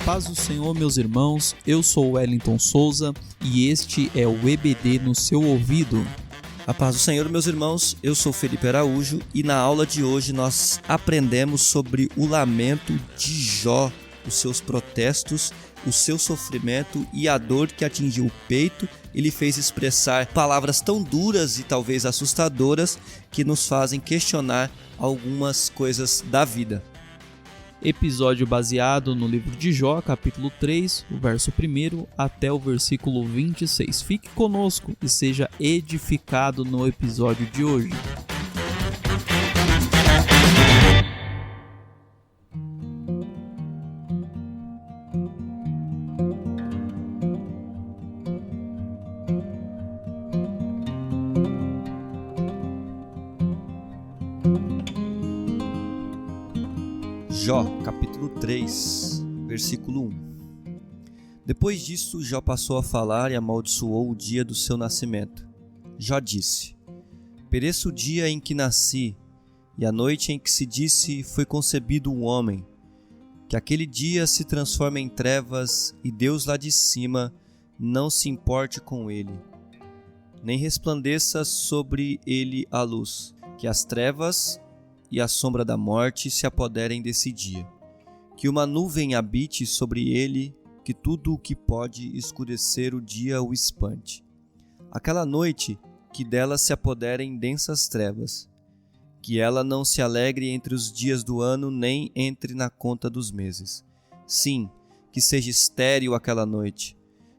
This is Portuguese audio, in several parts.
Paz do Senhor, meus irmãos, eu sou o Wellington Souza e este é o EBD no seu ouvido. A paz do Senhor, meus irmãos, eu sou Felipe Araújo e na aula de hoje nós aprendemos sobre o lamento de Jó, os seus protestos, o seu sofrimento e a dor que atingiu o peito e lhe fez expressar palavras tão duras e talvez assustadoras que nos fazem questionar algumas coisas da vida. Episódio baseado no livro de Jó, capítulo 3, o verso 1 até o versículo 26. Fique conosco e seja edificado no episódio de hoje. Jó, capítulo 3, versículo 1. Depois disso, Jó passou a falar e amaldiçoou o dia do seu nascimento. Jó disse: Pereça o dia em que nasci, e a noite em que se disse foi concebido o homem. Que aquele dia se transforme em trevas, e Deus lá de cima não se importe com ele, nem resplandeça sobre ele a luz. Que as trevas e a sombra da morte se apoderem desse dia. Que uma nuvem habite sobre ele, que tudo o que pode escurecer o dia o espante. Aquela noite, que dela se apoderem densas trevas. Que ela não se alegre entre os dias do ano, nem entre na conta dos meses. Sim, que seja estéril aquela noite,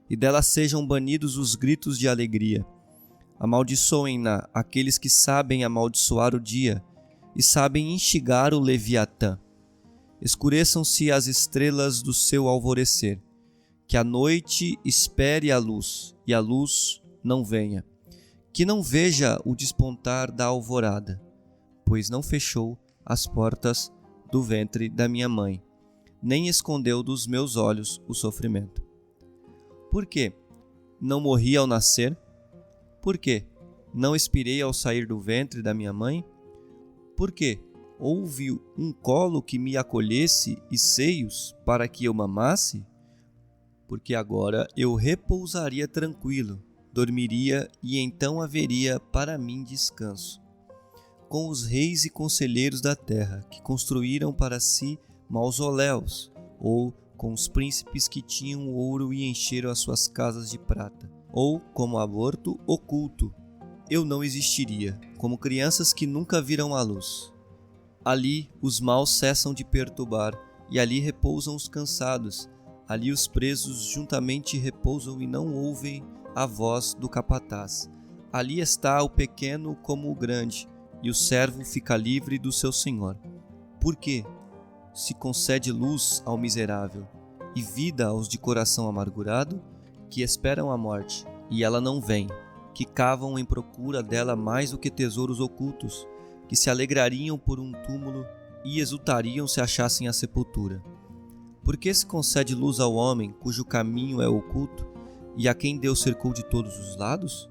e dela sejam banidos os gritos de alegria. Amaldiçoem-na aqueles que sabem amaldiçoar o dia, e sabem instigar o Leviatã. Escureçam-se as estrelas do seu alvorecer, que a noite espere a luz, e a luz não venha. Que não veja o despontar da alvorada, pois não fechou as portas do ventre da minha mãe, nem escondeu dos meus olhos o sofrimento. Por quê? Não morri ao nascer? Por quê? Não expirei ao sair do ventre da minha mãe? Porque houve um colo que me acolhesse e seios para que eu mamasse? Porque agora eu repousaria tranquilo, dormiria e então haveria para mim descanso. Com os reis e conselheiros da terra, que construíram para si mausoléus, ou com os príncipes que tinham ouro e encheram as suas casas de prata, ou como aborto oculto, eu não existiria, como crianças que nunca viram a luz. Ali os maus cessam de perturbar, e ali repousam os cansados. Ali os presos juntamente repousam e não ouvem a voz do capataz. Ali está o pequeno como o grande, e o servo fica livre do seu senhor. Por quê? Se concede luz ao miserável, e vida aos de coração amargurado, que esperam a morte, e ela não vem, que cavam em procura dela mais do que tesouros ocultos, que se alegrariam por um túmulo e exultariam se achassem a sepultura. Por que se concede luz ao homem cujo caminho é oculto e a quem Deus cercou de todos os lados?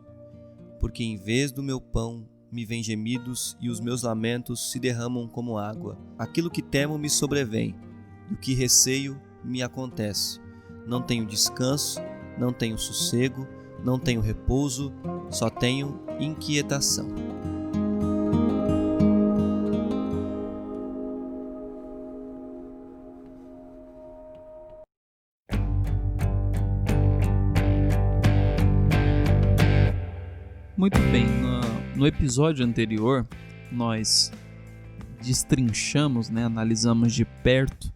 Porque em vez do meu pão me vêm gemidos e os meus lamentos se derramam como água. Aquilo que temo me sobrevém e o que receio me acontece. Não tenho descanso, não tenho sossego, não tenho repouso, só tenho inquietação. Muito bem, no episódio anterior nós destrinchamos, analisamos de perto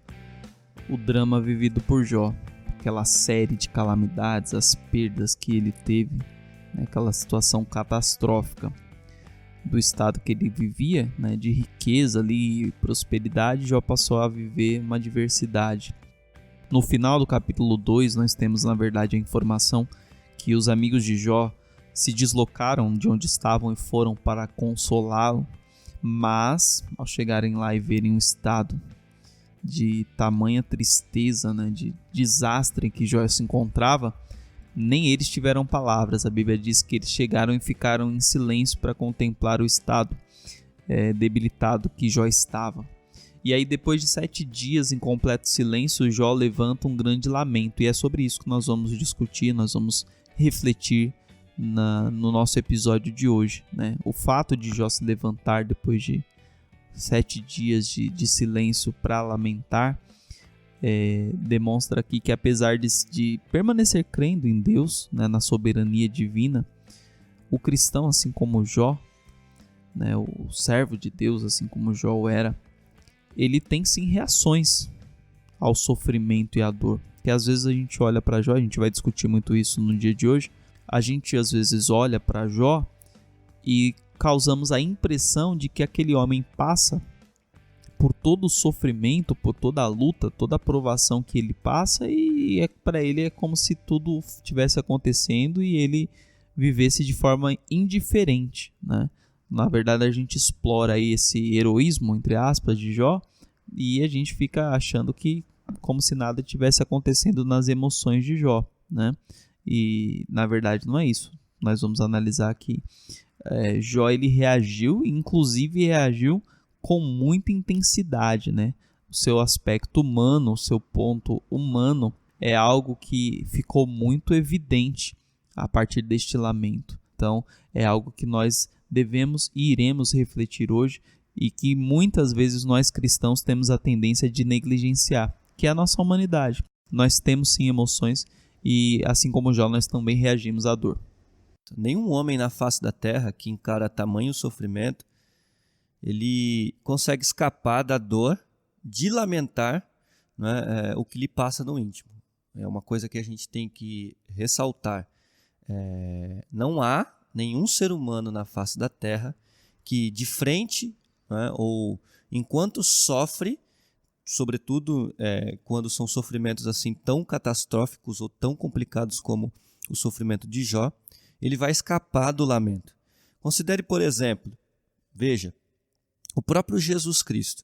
o drama vivido por Jó, aquela série de calamidades, as perdas que ele teve, aquela situação catastrófica do estado que ele vivia, de riqueza ali e prosperidade. Jó passou a viver uma adversidade. No final do capítulo 2 nós temos na verdade a informação que os amigos de Jó se deslocaram de onde estavam e foram para consolá-lo, mas ao chegarem lá e verem um estado de tamanha tristeza, né, de desastre em que Jó se encontrava, nem eles tiveram palavras. A Bíblia diz que eles chegaram e ficaram em silêncio para contemplar o estado debilitado que Jó estava. E aí, depois de 7 dias em completo silêncio, Jó levanta um grande lamento. E é sobre isso que nós vamos discutir, nós vamos refletir no nosso episódio de hoje, né? O fato de Jó se levantar depois de 7 dias de silêncio para lamentar demonstra aqui que, apesar de permanecer crendo em Deus, né, na soberania divina, o cristão, assim como Jó, né, o servo de Deus, assim como Jó era, ele tem sim reações ao sofrimento e à dor. Que às vezes a gente olha para Jó, a gente vai discutir muito isso no dia de hoje, a gente às vezes olha para Jó e causamos a impressão de que aquele homem passa por todo o sofrimento, por toda a luta, toda a provação que ele passa, e para ele é como se tudo estivesse acontecendo e ele vivesse de forma indiferente, né? Na verdade, a gente explora aí esse heroísmo, entre aspas, de Jó, e a gente fica achando que como se nada tivesse acontecendo nas emoções de Jó, né? E na verdade não é isso. Nós vamos analisar que Jó ele reagiu, inclusive reagiu com muita intensidade, né? O seu aspecto humano, o seu ponto humano é algo que ficou muito evidente a partir deste lamento. Então, é algo que nós devemos e iremos refletir hoje e que muitas vezes nós cristãos temos a tendência de negligenciar, que é a nossa humanidade. Nós temos sim emoções e, assim como Jó, nós também reagimos à dor. Nenhum homem na face da terra que encara tamanho sofrimento, ele consegue escapar da dor de lamentar, né, o que lhe passa no íntimo. É uma coisa que a gente tem que ressaltar. Não há nenhum ser humano na face da terra que de frente, né, ou enquanto sofre, sobretudo quando são sofrimentos assim tão catastróficos ou tão complicados como o sofrimento de Jó, ele vai escapar do lamento. Considere, por exemplo, veja, o próprio Jesus Cristo.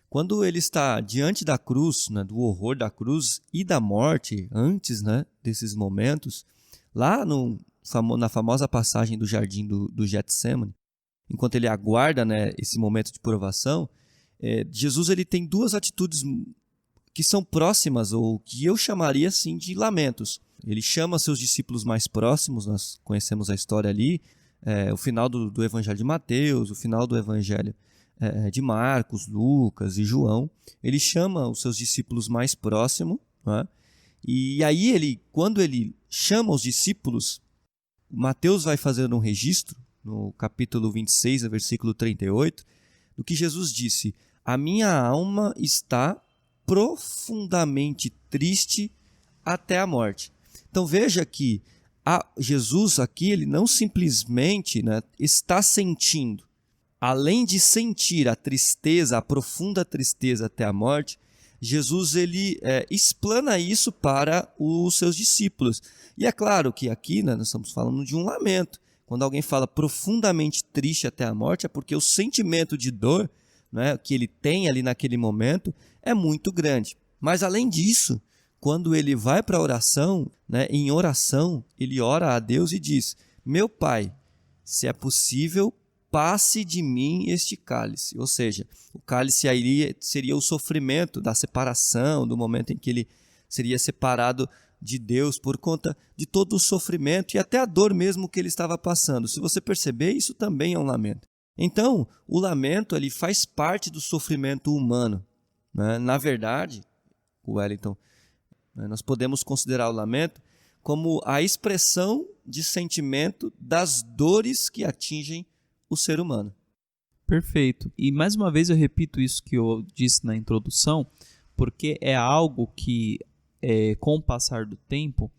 Quando ele está diante da cruz, né, do horror da cruz e da morte, antes, né, desses momentos, lá na famosa passagem do jardim do Getsemane, enquanto ele aguarda, né, esse momento de provação, Jesus ele tem 2 atitudes que são próximas, ou que eu chamaria assim de lamentos. Ele chama seus discípulos mais próximos, nós conhecemos a história ali, o final do Evangelho de Mateus, o final do Evangelho de Marcos, Lucas e João. Ele chama os seus discípulos mais próximos, né? E aí, quando ele chama os discípulos, Mateus vai fazer um registro, no capítulo 26, versículo 38, do que Jesus disse: a minha alma está profundamente triste até a morte. Então veja que Jesus aqui, ele não simplesmente, né, está sentindo. Além de sentir a tristeza, a profunda tristeza até a morte, Jesus ele explana isso para os seus discípulos. E é claro que aqui, né, nós estamos falando de um lamento. Quando alguém fala profundamente triste até a morte, é porque o sentimento de dor, né, que ele tem ali naquele momento é muito grande. Mas além disso, quando ele vai para a oração, né, em oração, ele ora a Deus e diz: meu Pai, se é possível, passe de mim este cálice. Ou seja, o cálice aí seria o sofrimento da separação, do momento em que ele seria separado de Deus por conta de todo o sofrimento e até a dor mesmo que ele estava passando. Se você perceber, isso também é um lamento. Então, o lamento ele faz parte do sofrimento humano, né? Na verdade, Wellington, nós podemos considerar o lamento como a expressão de sentimento das dores que atingem o ser humano. Perfeito. E mais uma vez eu repito isso que eu disse na introdução, porque é algo que, com o passar do tempo,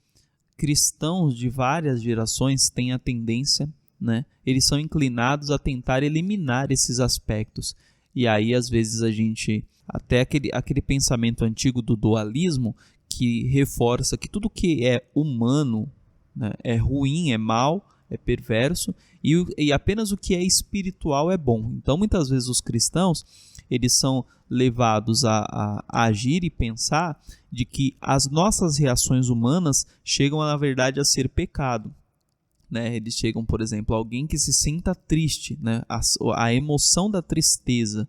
cristãos de várias gerações têm a tendência, né? Eles são inclinados a tentar eliminar esses aspectos. E aí, às vezes, a gente... Até aquele pensamento antigo do dualismo, que reforça que tudo que é humano, né, é ruim, é mal, é perverso e apenas o que é espiritual é bom. Então, muitas vezes os cristãos, eles são levados a agir e pensar de que as nossas reações humanas chegam, na verdade, a ser pecado. Né? Eles chegam, por exemplo, alguém que se sinta triste, né? A emoção da tristeza,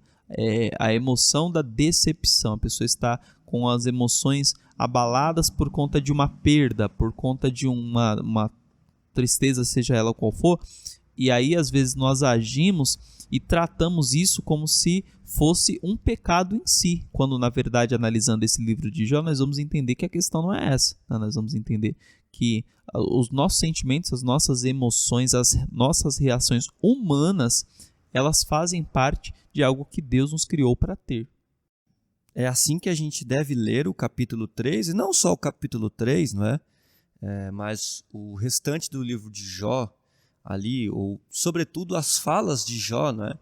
a emoção da decepção. A pessoa está com as emoções abaladas por conta de uma perda, por conta de uma tristeza, seja ela qual for. E aí, às vezes, nós agimos e tratamos isso como se fosse um pecado em si, quando, na verdade, analisando esse livro de Jó, nós vamos entender que a questão não é essa. Né? Nós vamos entender que os nossos sentimentos, as nossas emoções, as nossas reações humanas, elas fazem parte de algo que Deus nos criou para ter. É assim que a gente deve ler o capítulo 3, e não só o capítulo 3, não é? Mas o restante do livro de Jó, ali, ou sobretudo as falas de Jó, não é?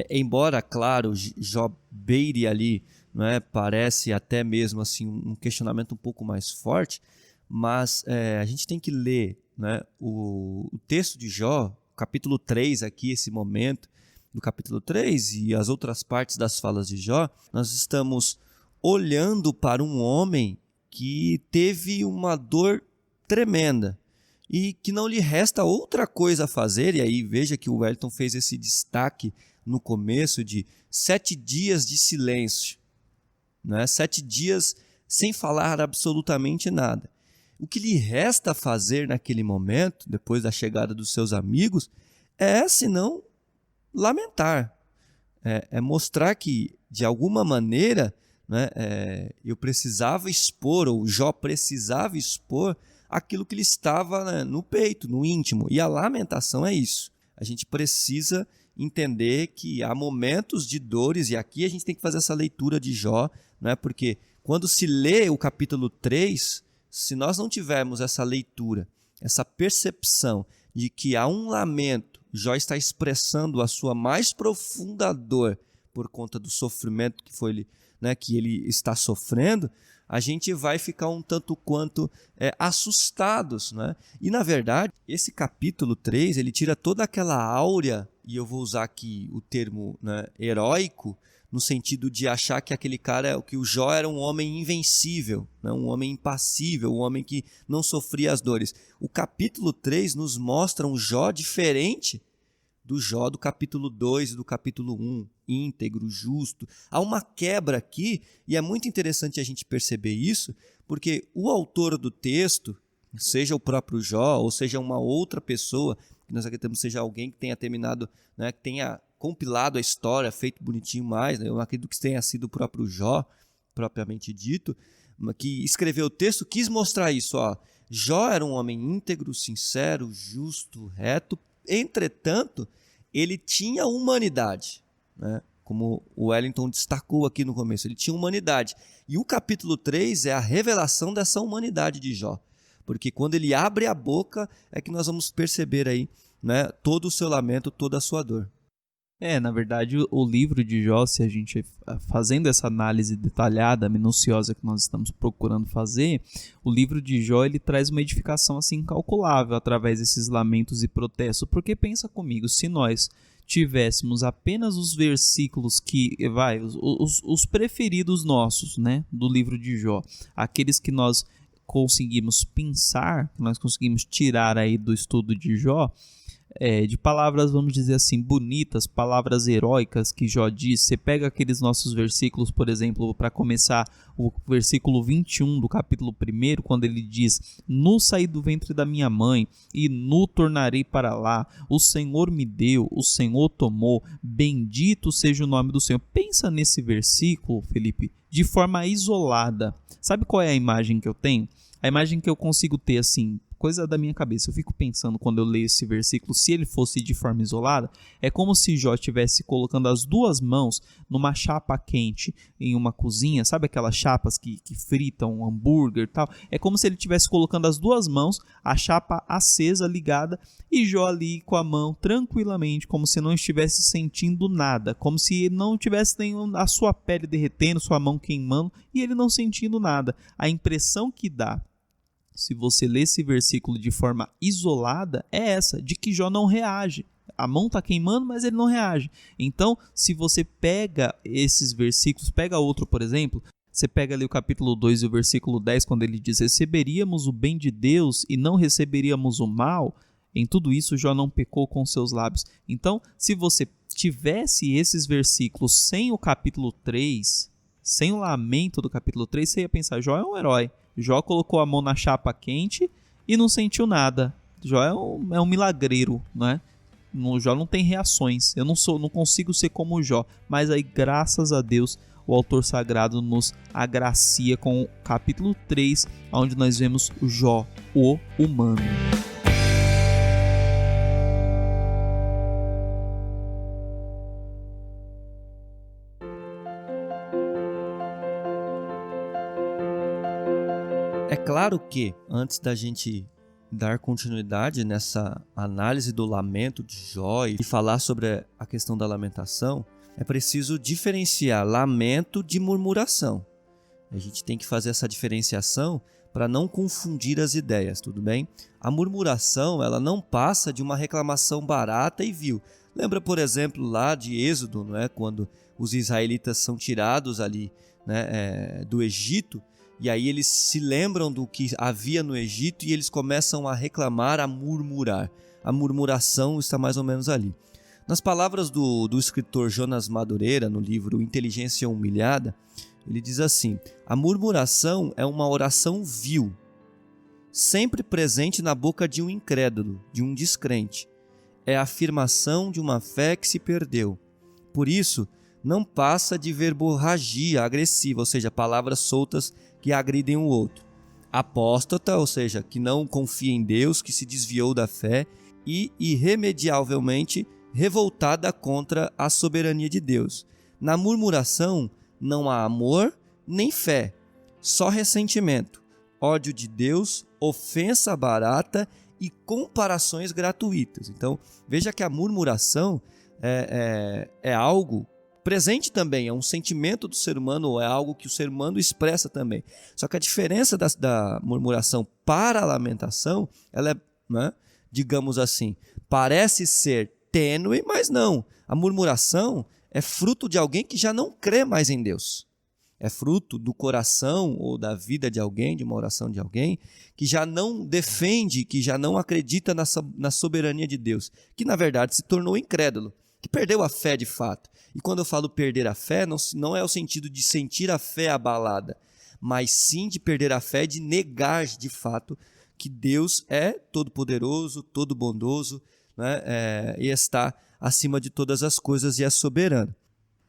Embora, claro, Jó beire ali, não é? Parece até mesmo assim, um questionamento um pouco mais forte, mas a gente tem que ler, né, o texto de Jó, capítulo 3 aqui, esse momento do capítulo 3 e as outras partes das falas de Jó. Nós estamos olhando para um homem que teve uma dor tremenda e que não lhe resta outra coisa a fazer, e aí veja que o Wellington fez esse destaque no começo de 7 dias de silêncio, né? 7 dias sem falar absolutamente nada. O que lhe resta fazer naquele momento, depois da chegada dos seus amigos, senão lamentar, mostrar que, de alguma maneira, né, eu precisava expor, ou Jó precisava expor aquilo que lhe estava, né, no peito, no íntimo. E a lamentação é isso. A gente precisa entender que há momentos de dores, e aqui a gente tem que fazer essa leitura de Jó, né, porque quando se lê o capítulo 3, se nós não tivermos essa leitura, essa percepção de que há um lamento, Jó está expressando a sua mais profunda dor por conta do sofrimento que ele está sofrendo, a gente vai ficar um tanto quanto assustados, né? E, na verdade, esse capítulo 3, ele tira toda aquela áurea, e eu vou usar aqui o termo, né, heróico, no sentido de achar que que o Jó era um homem invencível, né? Um homem impassível, um homem que não sofria as dores. O capítulo 3 nos mostra um Jó diferente do Jó do capítulo 2 e do capítulo 1, íntegro, justo. Há uma quebra aqui, e é muito interessante a gente perceber isso, porque o autor do texto, seja o próprio Jó, ou seja uma outra pessoa, que nós acreditamos seja alguém que tenha terminado, né, que tenha compilado a história, feito bonitinho mais, né? Eu acredito que tenha sido o próprio Jó, propriamente dito, que escreveu o texto, quis mostrar isso. Jó era um homem íntegro, sincero, justo, reto, entretanto, ele tinha humanidade, né? Como o Wellington destacou aqui no começo, ele tinha humanidade. E o capítulo 3 é a revelação dessa humanidade de Jó, porque quando ele abre a boca é que nós vamos perceber aí, né, todo o seu lamento, toda a sua dor. Na verdade, o livro de Jó, se a gente fazendo essa análise detalhada, minuciosa que nós estamos procurando fazer, o livro de Jó, ele traz uma edificação assim incalculável através desses lamentos e protestos. Porque pensa comigo, se nós tivéssemos apenas os versículos os preferidos nossos, né, do livro de Jó, aqueles que nós conseguimos pensar, que nós conseguimos tirar aí do estudo de Jó, de palavras, vamos dizer assim, bonitas, palavras heróicas que Jó diz. Você pega aqueles nossos versículos, por exemplo, para começar, o versículo 21 do capítulo 1, quando ele diz: nu saí do ventre da minha mãe, e nu tornarei para lá, o Senhor me deu, o Senhor tomou, bendito seja o nome do Senhor. Pensa nesse versículo, Felipe, de forma isolada. Sabe qual é a imagem que eu tenho? A imagem que eu consigo ter, assim, coisa da minha cabeça, eu fico pensando quando eu leio esse versículo, se ele fosse de forma isolada, é como se Jó estivesse colocando as duas mãos numa chapa quente em uma cozinha, sabe aquelas chapas que fritam um hambúrguer e tal? É como se ele estivesse colocando as duas mãos, a chapa acesa, ligada, e Jó ali com a mão tranquilamente, como se não estivesse sentindo nada, como se não tivesse a sua pele derretendo, sua mão queimando, e ele não sentindo nada. A impressão que dá se você lê esse versículo de forma isolada, é essa, de que Jó não reage. A mão está queimando, mas ele não reage. Então, se você pega esses versículos, pega outro, por exemplo, você pega ali o capítulo 2 e o versículo 10, quando ele diz: receberíamos o bem de Deus e não receberíamos o mal, em tudo isso Jó não pecou com seus lábios. Então, se você tivesse esses versículos sem o capítulo 3, sem o lamento do capítulo 3, você ia pensar: Jó é um herói. Jó colocou a mão na chapa quente e não sentiu nada. Jó é um milagreiro, né? No Jó não tem reações. Eu não consigo ser como o Jó. Mas aí, graças a Deus, o autor sagrado nos agracia com o capítulo 3, onde nós vemos o Jó, o humano. É claro que, antes da gente dar continuidade nessa análise do lamento de Jó e falar sobre a questão da lamentação, é preciso diferenciar lamento de murmuração. A gente tem que fazer essa diferenciação para não confundir as ideias, tudo bem? A murmuração, ela não passa de uma reclamação barata e vil. Lembra, por exemplo, lá de Êxodo, não é? Quando os israelitas são tirados ali, né, do Egito, e aí eles se lembram do que havia no Egito e eles começam a reclamar, a murmurar. A murmuração está mais ou menos ali. Nas palavras do escritor Jonas Madureira, no livro Inteligência Humilhada, ele diz assim: a murmuração é uma oração vil, sempre presente na boca de um incrédulo, de um descrente. É a afirmação de uma fé que se perdeu. Por isso, não passa de verborragia agressiva, ou seja, palavras soltas que agridem o outro. Apóstata, ou seja, que não confia em Deus, que se desviou da fé, e irremediavelmente revoltada contra a soberania de Deus. Na murmuração não há amor nem fé, só ressentimento, ódio de Deus, ofensa barata e comparações gratuitas. Então, veja que a murmuração é algo presente também, é um sentimento do ser humano, é algo que o ser humano expressa também. Só que a diferença da murmuração para a lamentação, ela é, né, digamos assim, parece ser tênue, mas não. A murmuração é fruto de alguém que já não crê mais em Deus. É fruto do coração ou da vida de alguém, de uma oração de alguém, que já não defende, que já não acredita na soberania de Deus, que na verdade se tornou incrédulo, que perdeu a fé de fato. E quando eu falo perder a fé, não é o sentido de sentir a fé abalada, mas sim de perder a fé, de negar de fato que Deus é todo-poderoso, todo-bondoso, né, e está acima de todas as coisas e é soberano.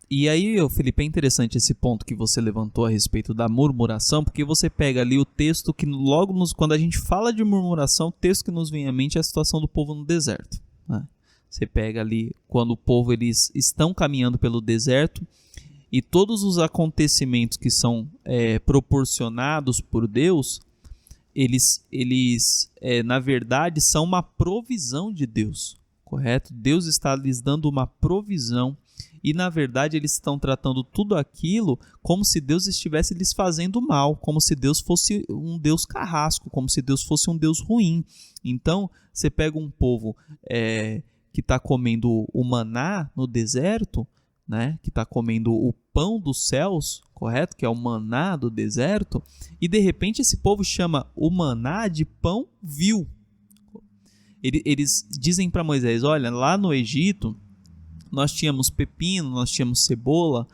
E aí, Felipe, é interessante esse ponto que você levantou a respeito da murmuração, porque você pega ali o texto que logo quando a gente fala de murmuração, o texto que nos vem à mente é a situação do povo no deserto, né? Você pega ali quando o povo eles estão caminhando pelo deserto e todos os acontecimentos que são proporcionados por Deus, eles na verdade são uma provisão de Deus, correto? Deus está lhes dando uma provisão e na verdade eles estão tratando tudo aquilo como se Deus estivesse lhes fazendo mal, como se Deus fosse um Deus carrasco, como se Deus fosse um Deus ruim. Então você pega um povo que está comendo o maná no deserto, né? Que está comendo o pão dos céus, correto? Que é o maná do deserto, e de repente esse povo chama o maná de pão vil. Eles dizem para Moisés: olha, lá no Egito nós tínhamos pepino, nós tínhamos cebola,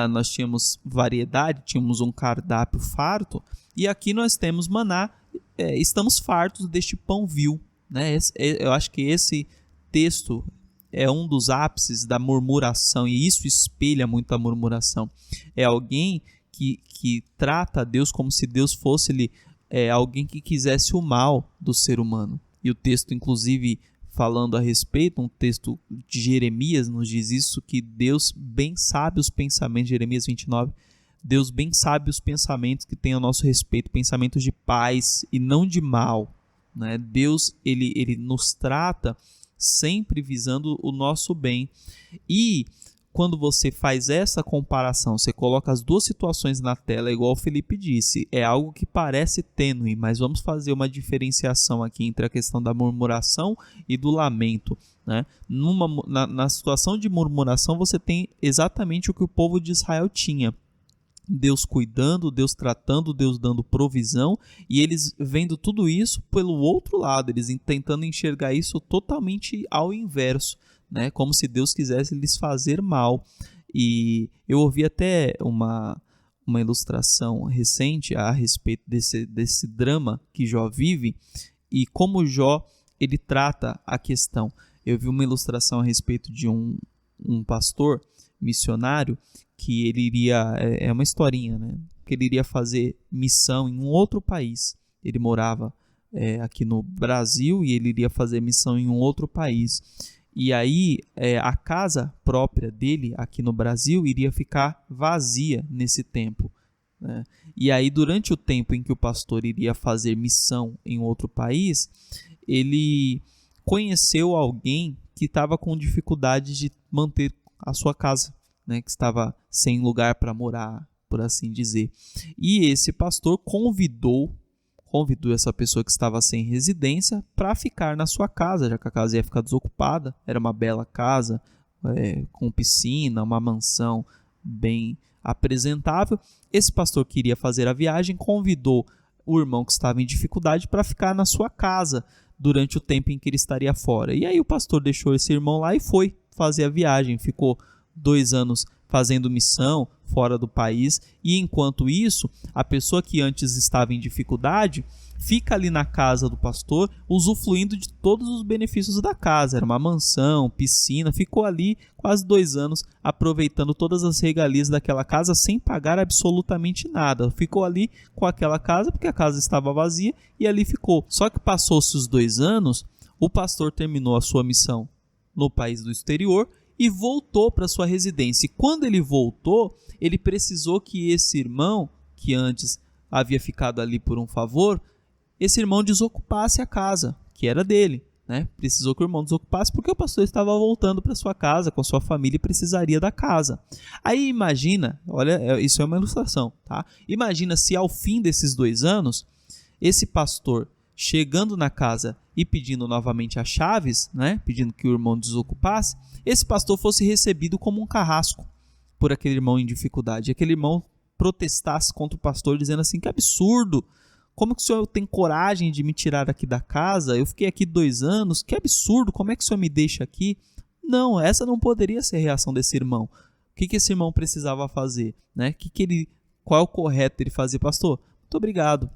nós tínhamos variedade, tínhamos um cardápio farto, e aqui nós temos maná, estamos fartos deste pão vil, né? Eu acho que esse texto é um dos ápices da murmuração, e isso espelha muito a murmuração. É alguém que trata a Deus como se Deus fosse alguém que quisesse o mal do ser humano. E o texto, inclusive, falando a respeito, um texto de Jeremias nos diz isso, que Deus bem sabe os pensamentos, Jeremias 29, Deus bem sabe os pensamentos que tem a nosso respeito, pensamentos de paz e não de mal, né? Deus, ele nos trata sempre visando o nosso bem. E quando você faz essa comparação, você coloca as duas situações na tela, igual o Felipe disse, é algo que parece tênue, mas vamos fazer uma diferenciação aqui entre a questão da murmuração e do lamento, né? Na situação de murmuração, você tem exatamente o que o povo de Israel tinha. Deus cuidando, Deus tratando, Deus dando provisão, e eles vendo tudo isso pelo outro lado, eles tentando enxergar isso totalmente ao inverso, né? Como se Deus quisesse lhes fazer mal. E eu ouvi até uma ilustração recente a respeito desse drama que Jó vive e como Jó ele trata a questão. Eu vi uma ilustração a respeito de um pastor missionário que ele iria, é uma historinha, né? Que ele iria fazer missão em um outro país. Ele morava aqui no Brasil e ele iria fazer missão em um outro país. E aí a casa própria dele aqui no Brasil iria ficar vazia nesse tempo, né? E aí durante o tempo em que o pastor iria fazer missão em outro país, ele conheceu alguém que estava com dificuldade de manter a sua casa, né, que estava sem lugar para morar, por assim dizer. E esse pastor convidou essa pessoa que estava sem residência para ficar na sua casa, já que a casa ia ficar desocupada. Era uma bela casa, com piscina, uma mansão bem apresentável. Esse pastor queria fazer a viagem, convidou o irmão que estava em dificuldade para ficar na sua casa durante o tempo em que ele estaria fora. E aí o pastor deixou esse irmão lá e foi fazer a viagem. Ficou 2 anos fazendo missão fora do país, e enquanto isso, a pessoa que antes estava em dificuldade fica ali na casa do pastor, usufruindo de todos os benefícios da casa. Era uma mansão, piscina, ficou ali quase 2 anos aproveitando todas as regalias daquela casa sem pagar absolutamente nada. Ficou ali com aquela casa porque a casa estava vazia e ali ficou. Só que passou-se os 2 anos, o pastor terminou a sua missão no país do exterior e voltou para sua residência. E quando ele voltou, ele precisou que esse irmão, que antes havia ficado ali por um favor, esse irmão desocupasse a casa, que era dele, né? Precisou que o irmão desocupasse porque o pastor estava voltando para sua casa com sua família e precisaria da casa. Aí imagina, olha, isso é uma ilustração, tá? Imagina se ao fim desses 2 anos, esse pastor chegando na casa e pedindo novamente as chaves, né? Pedindo que o irmão desocupasse, esse pastor fosse recebido como um carrasco por aquele irmão em dificuldade. E aquele irmão protestasse contra o pastor, dizendo assim: que absurdo! Como que o senhor tem coragem de me tirar aqui da casa? Eu fiquei aqui 2 anos, que absurdo! Como é que o senhor me deixa aqui? Não, essa não poderia ser a reação desse irmão. O que esse irmão precisava fazer, né? Qual é o correto ele fazer? Pastor, muito obrigado.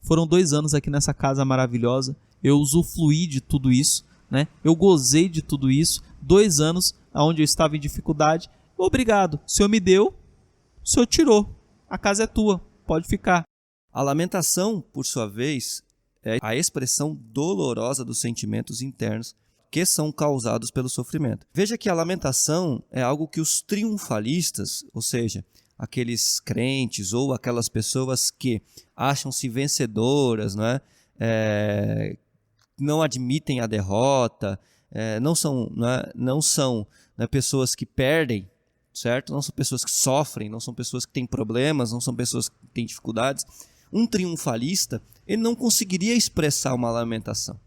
Foram 2 anos aqui nessa casa maravilhosa, eu usufruí de tudo isso, né? Eu gozei de tudo isso, 2 anos onde eu estava em dificuldade. Obrigado, o senhor me deu, o senhor tirou, a casa é tua, pode ficar. A lamentação, por sua vez, é a expressão dolorosa dos sentimentos internos que são causados pelo sofrimento. Veja que a lamentação é algo que os triunfalistas, ou seja, aqueles crentes ou aquelas pessoas que acham-se vencedoras, não admitem a derrota, não são pessoas que perdem, certo? Não são pessoas que sofrem, não são pessoas que têm problemas, não são pessoas que têm dificuldades. Um triunfalista, ele não conseguiria expressar uma lamentação.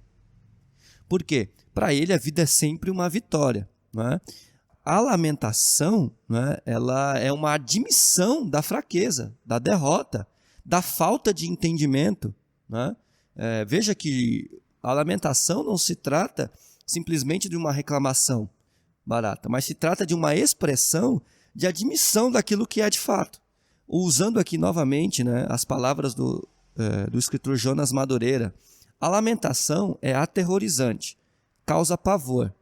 Por quê? Para ele a vida é sempre uma vitória, não é? A lamentação, né, ela é uma admissão da fraqueza, da derrota, da falta de entendimento, né? Veja que a lamentação não se trata simplesmente de uma reclamação barata, mas se trata de uma expressão de admissão daquilo que é de fato. Usando aqui novamente, né, as palavras do escritor Jonas Madureira, a lamentação é aterrorizante, causa pavor.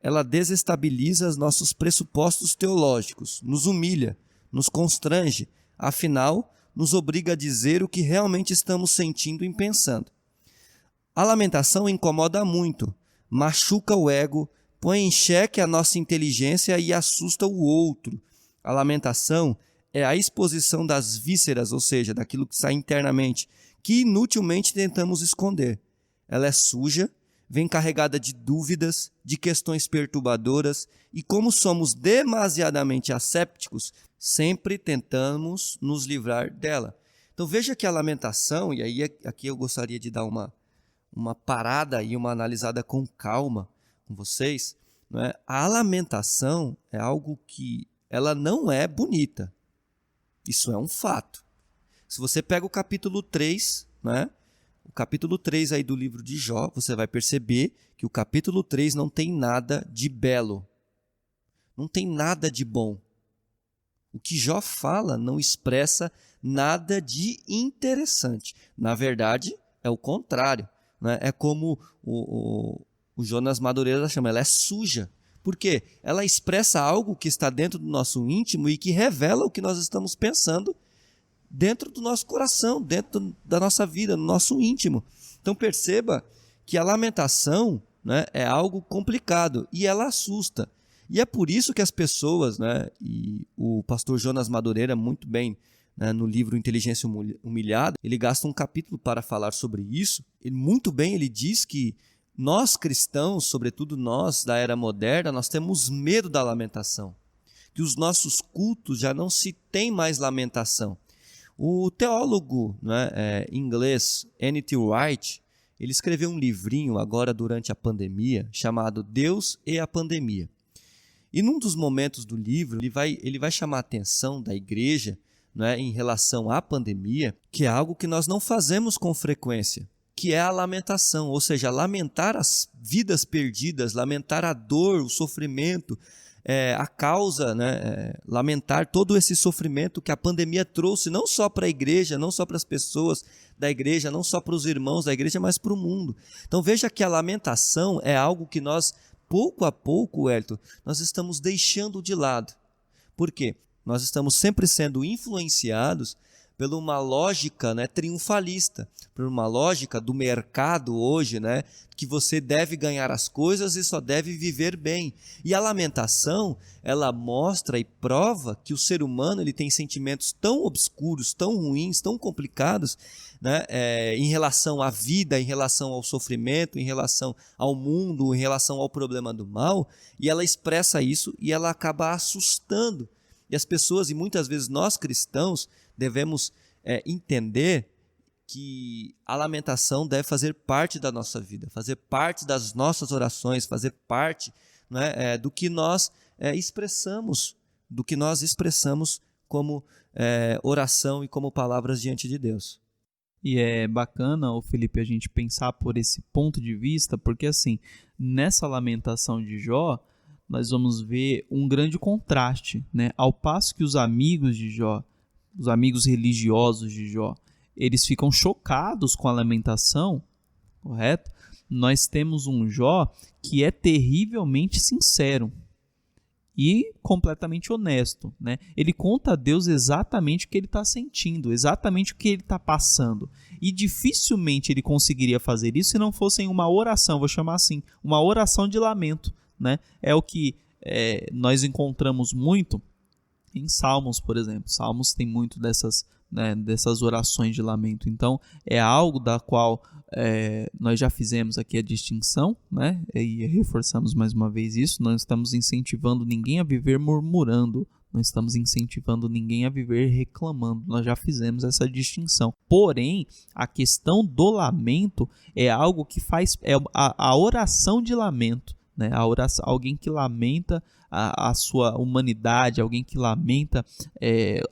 Ela desestabiliza os nossos pressupostos teológicos, nos humilha, nos constrange, afinal, nos obriga a dizer o que realmente estamos sentindo e pensando. A lamentação incomoda muito, machuca o ego, põe em xeque a nossa inteligência e assusta o outro. A lamentação é a exposição das vísceras, ou seja, daquilo que está internamente, que inutilmente tentamos esconder. Ela é suja, vem carregada de dúvidas, de questões perturbadoras, e como somos demasiadamente assépticos, sempre tentamos nos livrar dela. Então veja que a lamentação, e aí aqui eu gostaria de dar uma parada e uma analisada com calma com vocês, não é? A lamentação é algo que ela não é bonita. Isso é um fato. Se você pega o capítulo 3, né? O capítulo 3 aí do livro de Jó, você vai perceber que o capítulo 3 não tem nada de belo. Não tem nada de bom. O que Jó fala não expressa nada de interessante. Na verdade, é o contrário, né? É como o Jonas Madureira chama, ela é suja. Por quê? Ela expressa algo que está dentro do nosso íntimo e que revela o que nós estamos pensando dentro do nosso coração, dentro da nossa vida, no nosso íntimo. Então perceba que a lamentação, né, é algo complicado e ela assusta. E é por isso que as pessoas, né, e o pastor Jonas Madureira, muito bem, né, no livro Inteligência Humilhada, ele gasta um capítulo para falar sobre isso. Muito bem, ele diz que nós cristãos, sobretudo nós da era moderna, nós temos medo da lamentação. Que os nossos cultos já não se tem mais lamentação. O teólogo, né, inglês N.T. Wright, ele escreveu um livrinho agora durante a pandemia, chamado Deus e a Pandemia. E num dos momentos do livro, ele vai chamar a atenção da igreja, né, em relação à pandemia, que é algo que nós não fazemos com frequência, que é a lamentação, ou seja, lamentar as vidas perdidas, lamentar a dor, o sofrimento, a causa, né, lamentar todo esse sofrimento que a pandemia trouxe, não só para a igreja, não só para as pessoas da igreja, não só para os irmãos da igreja, mas para o mundo. Então veja que a lamentação é algo que nós, pouco a pouco, Wellington, nós estamos deixando de lado. Por quê? Nós estamos sempre sendo influenciados por uma lógica, né, triunfalista, por uma lógica do mercado hoje, né, que você deve ganhar as coisas e só deve viver bem. E a lamentação, ela mostra e prova que o ser humano ele tem sentimentos tão obscuros, tão ruins, tão complicados, né, em relação à vida, em relação ao sofrimento, em relação ao mundo, em relação ao problema do mal, e ela expressa isso e ela acaba assustando. E as pessoas, e muitas vezes nós cristãos, devemos entender que a lamentação deve fazer parte da nossa vida, fazer parte das nossas orações, fazer parte, né, do que nós expressamos, como oração e como palavras diante de Deus. E é bacana, Felipe, a gente pensar por esse ponto de vista, porque assim, nessa lamentação de Jó, nós vamos ver um grande contraste, né? Ao passo que os amigos de Jó, os amigos religiosos de Jó, eles ficam chocados com a lamentação, correto? Nós temos um Jó que é terrivelmente sincero e completamente honesto, né? Ele conta a Deus exatamente o que ele está sentindo, exatamente o que ele está passando. E dificilmente ele conseguiria fazer isso se não fosse em uma oração, vou chamar assim, uma oração de lamento, né? É o que nós encontramos muito em Salmos, por exemplo. Salmos tem muito dessas orações de lamento. Então, é algo da qual nós já fizemos aqui a distinção, né? E reforçamos mais uma vez isso. Não estamos incentivando ninguém a viver murmurando, não estamos incentivando ninguém a viver reclamando. Nós já fizemos essa distinção. Porém, a questão do lamento é algo que faz a oração de lamento, né? A oração, alguém que lamenta a sua humanidade, alguém que lamenta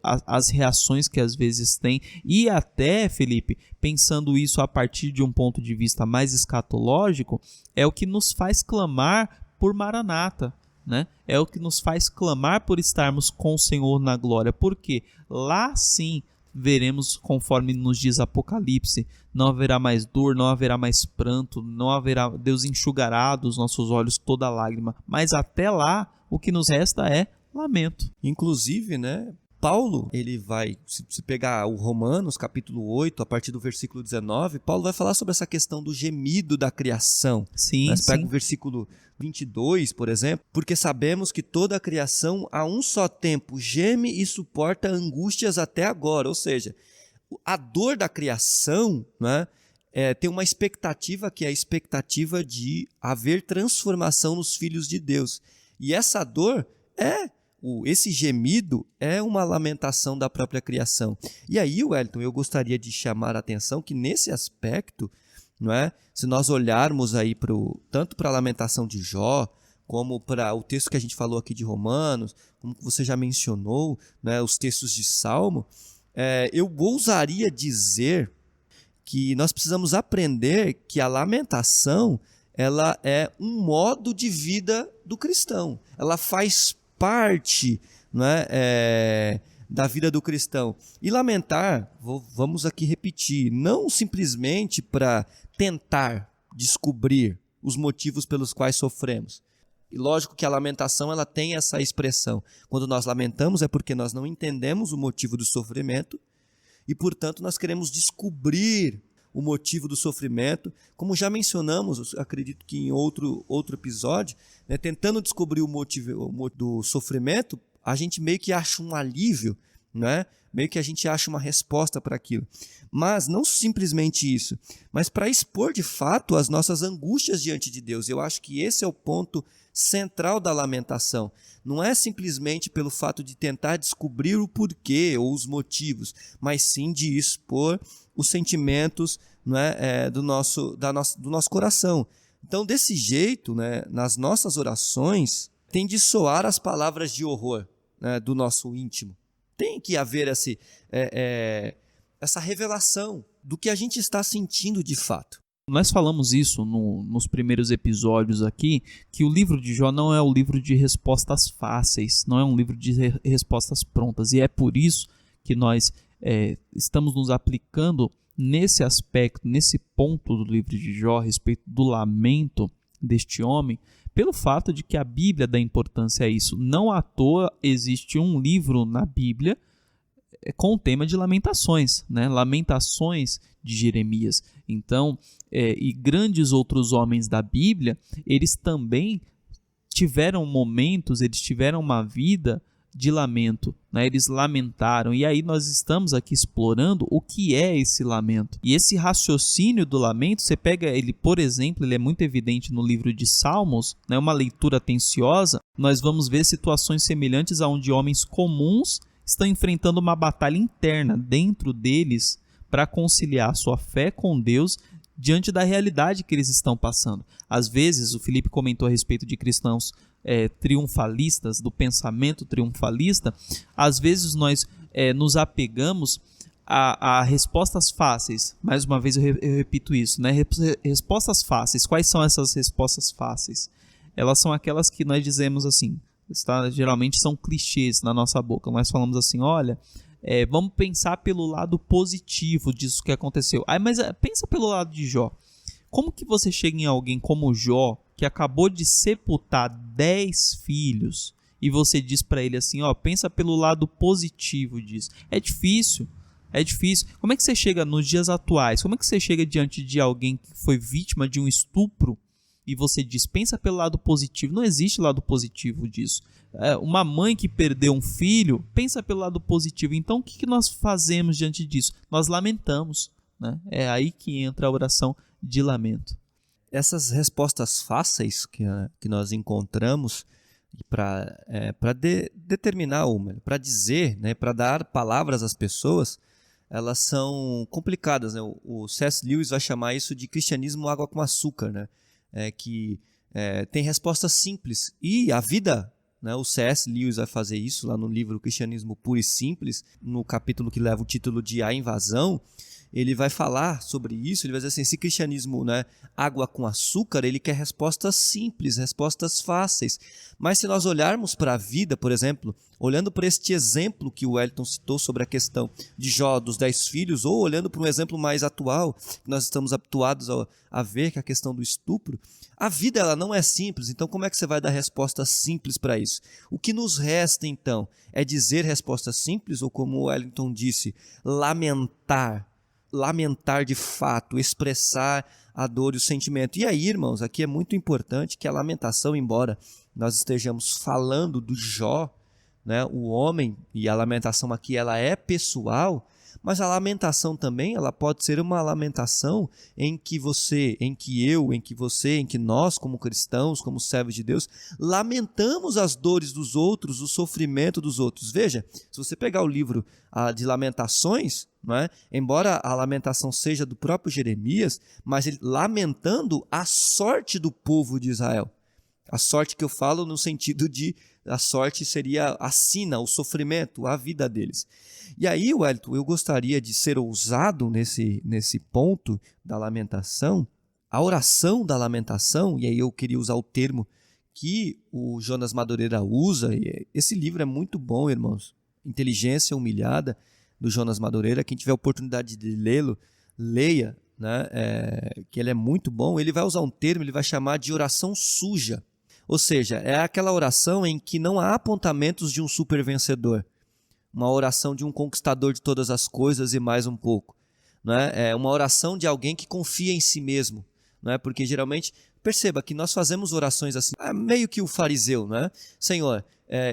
as reações que às vezes tem, e até, Felipe, pensando isso a partir de um ponto de vista mais escatológico, é o que nos faz clamar por Maranata, né? É o que nos faz clamar por estarmos com o Senhor na glória, porque lá sim veremos, conforme nos diz Apocalipse, não haverá mais dor, não haverá mais pranto, não haverá, Deus enxugará dos nossos olhos toda lágrima, mas até lá o que nos resta é lamento. Inclusive, né, Paulo, ele vai, se pegar o Romanos, capítulo 8, a partir do versículo 19, Paulo vai falar sobre essa questão do gemido da criação. Sim, Mas pega o versículo 22, por exemplo, porque sabemos que toda a criação a um só tempo geme e suporta angústias até agora. Ou seja, a dor da criação, né, tem uma expectativa que é a expectativa de haver transformação nos filhos de Deus. E essa dor esse gemido é uma lamentação da própria criação. E aí, Wellington, eu gostaria de chamar a atenção que nesse aspecto, não é? Se nós olharmos aí tanto para a lamentação de Jó, como para o texto que a gente falou aqui de Romanos, como você já mencionou, né, os textos de Salmo, eu ousaria dizer que nós precisamos aprender que a lamentação ela é um modo de vida do cristão. Ela faz parte, né, da vida do cristão. E lamentar, vamos aqui repetir, não simplesmente para tentar descobrir os motivos pelos quais sofremos. E lógico que a lamentação ela tem essa expressão. Quando nós lamentamos é porque nós não entendemos o motivo do sofrimento e, portanto, nós queremos descobrir o motivo do sofrimento. Como já mencionamos, acredito que em outro episódio, né, tentando descobrir o motivo do sofrimento, a gente meio que acha um alívio, né? Meio que a gente acha uma resposta para aquilo. Mas não simplesmente isso, mas para expor de fato as nossas angústias diante de Deus. Eu acho que esse é o ponto central da lamentação. Não é simplesmente pelo fato de tentar descobrir o porquê ou os motivos, mas sim de expor os sentimentos, né, do nosso coração. Então, desse jeito, né, nas nossas orações, tem de soar as palavras de horror, né, do nosso íntimo. Tem que haver essa revelação do que a gente está sentindo de fato. Nós falamos isso nos primeiros episódios aqui, que o livro de Jó não é o livro de respostas fáceis, não é um livro de respostas prontas. E é por isso que nós estamos nos aplicando nesse aspecto, nesse ponto do livro de Jó, a respeito do lamento deste homem, pelo fato de que a Bíblia dá importância a isso. Não à toa existe um livro na Bíblia com o tema de lamentações, né? Lamentações de Jeremias. Então, e grandes outros homens da Bíblia, eles também tiveram momentos, eles tiveram uma vida de lamento, né? Eles lamentaram, e aí nós estamos aqui explorando o que é esse lamento. E esse raciocínio do lamento, você pega ele, por exemplo, ele é muito evidente no livro de Salmos, né? Uma leitura atenciosa, nós vamos ver situações semelhantes aonde homens comuns estão enfrentando uma batalha interna dentro deles para conciliar sua fé com Deus diante da realidade que eles estão passando. Às vezes, o Felipe comentou a respeito de cristãos triunfalistas, do pensamento triunfalista. Às vezes nós nos apegamos a respostas fáceis. Mais uma vez eu repito isso, né? Respostas fáceis. Quais são essas respostas fáceis? Elas são aquelas que nós dizemos assim, geralmente são clichês na nossa boca. Nós falamos assim, olha, vamos pensar pelo lado positivo disso que aconteceu. Mas pensa pelo lado de Jó. Como que você chega em alguém como Jó, que acabou de sepultar 10 filhos, e você diz para ele assim, pensa pelo lado positivo disso? É difícil. Como é que você chega nos dias atuais? Como é que você chega diante de alguém que foi vítima de um estupro e você diz, pensa pelo lado positivo? Não existe lado positivo disso. Uma mãe que perdeu um filho, pensa pelo lado positivo. Então, o que nós fazemos diante disso? Nós lamentamos, né? É aí que entra a oração de lamento. Essas respostas fáceis que nós encontramos para determinar, para dizer, né, para dar palavras às pessoas, elas são complicadas, né? O C.S. Lewis vai chamar isso de cristianismo água com açúcar, né? Que tem respostas simples. E a vida, né, o C.S. Lewis vai fazer isso lá no livro Cristianismo Puro e Simples, no capítulo que leva o título de A Invasão. Ele vai falar sobre isso, ele vai dizer assim, esse cristianismo, né, água com açúcar, ele quer respostas simples, respostas fáceis. Mas se nós olharmos para a vida, por exemplo, olhando para este exemplo que o Wellington citou sobre a questão de Jó, dos 10 filhos, ou olhando para um exemplo mais atual, que nós estamos habituados a ver, que é a questão do estupro, a vida ela não é simples, então como é que você vai dar respostas simples para isso? O que nos resta, então, é dizer respostas simples, ou como o Wellington disse, lamentar de fato, expressar a dor e o sentimento. E aí, irmãos, aqui é muito importante que a lamentação, embora nós estejamos falando do Jó, né, o homem, e a lamentação aqui ela é pessoal, Mas a lamentação também, ela pode ser uma lamentação em que você, em que eu, em que você, em que nós, como cristãos, como servos de Deus, lamentamos as dores dos outros, o sofrimento dos outros. Veja, se você pegar o livro de Lamentações, não é? Embora a lamentação seja do próprio Jeremias, mas ele lamentando a sorte do povo de Israel. A sorte que eu falo no sentido de, a sorte seria a sina, o sofrimento, a vida deles. E aí, Wellington, eu gostaria de ser ousado nesse ponto da lamentação. A oração da lamentação, e aí eu queria usar o termo que o Jonas Madureira usa, e esse livro é muito bom, irmãos. Inteligência Humilhada, do Jonas Madureira. Quem tiver a oportunidade de lê-lo, leia, né? Que ele é muito bom. Ele vai usar um termo, ele vai chamar de oração suja. Ou seja, é aquela oração em que não há apontamentos de um super vencedor. Uma oração de um conquistador de todas as coisas e mais um pouco. Né? É uma oração de alguém que confia em si mesmo. Né? Porque geralmente, perceba que nós fazemos orações assim, meio que o fariseu, né? Senhor,